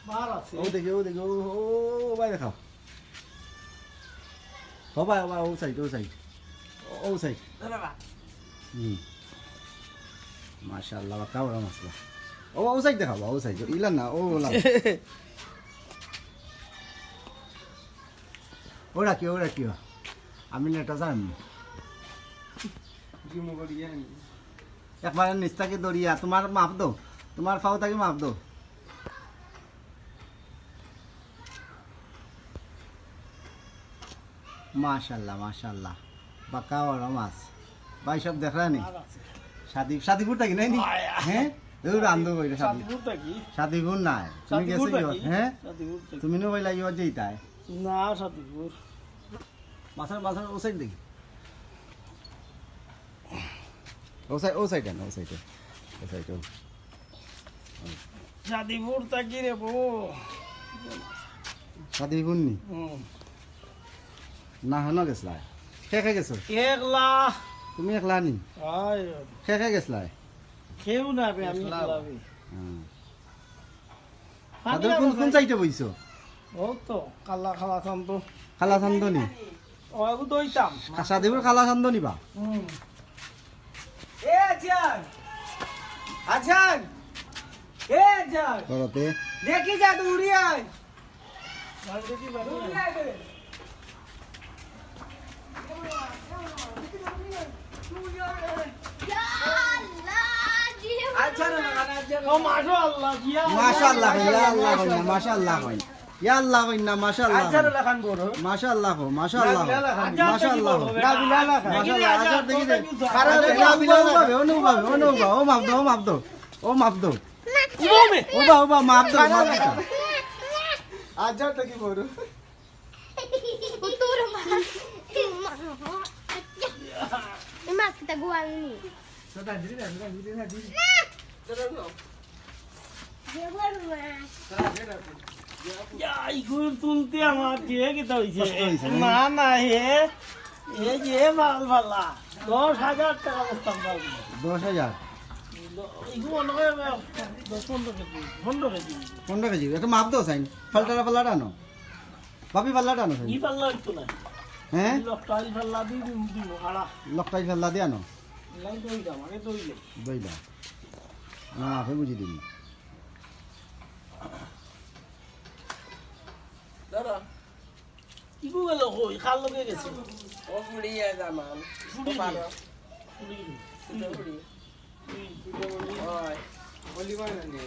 বার আছে ও দেখি ও ভাই দেখাও ও ভাই ও সাইড ও সাইড মাশাআল্লাহ বাকা বড় মাছলা ও সাইড দেখাও ও সাইড ইলা না ও লা ওরা কি আমি নেটা জানি একবার নিস্তাকে দরিয়া তোমার মাপ দো তোমার ফাও তাকে মাপ দো মাশাআল্লাহ বাকা বড় মাছ ভাই সব দেখা নি শাদিপুর থাকি নাই নি হ্যাঁ দৌড় আন্দো কইরা শাদিপুর নাই তুমি গেছে হ্যাঁ তুমি নো বইলা ইও যেইতাই না শাদিপুর মাছের ও সাইড দেখি ও সাইড শাদিপুর থাকি রে বউ শাদিপুর নি না হন গেছলা খেখে গেছো একলা তুমি একলা নি আয় খেখে গেছলা কেউ না আমি একলাবি কোন সাইডে বইছো ও তো খালা চান্দ নি ও আগু দইতাম শাদিপুর খালা চান্দ নিবা এ আজান ঘরতে দেখি যা দৌড়ি আয় দৌড়ি আয় রে মাশাআল্লাহ ইয়া আল্লাহ কইনা মাশাআল্লাহ ও মাপ দো আচ্ছা তো কি বড় Futuro mas kita gua ini. Dia baru mas. ইগুর তুলতে আমার দিয়ে কি হইছে না এ যে মাল ভালা 10,000 টাকা বস্তাম পাবো 10,000 ইগু অনকে 15 কেজি একটা মাপ দাও সাইন ফালটা আনো ভাবি পাল্লাটা আনো ই পাল্লা একটু না হ্যাঁ লকটাইল পাল্লা দিব আড়া লকটাই পাল্লা দিয়ে আনো লাই দইলাম আগে দইলা না আপনি বুঝি দিন দাদা ইগু গেল কই খাল লগে গেছে ও ফুড়িয়া জামান পারো ফুড়ি ওই বলি মানে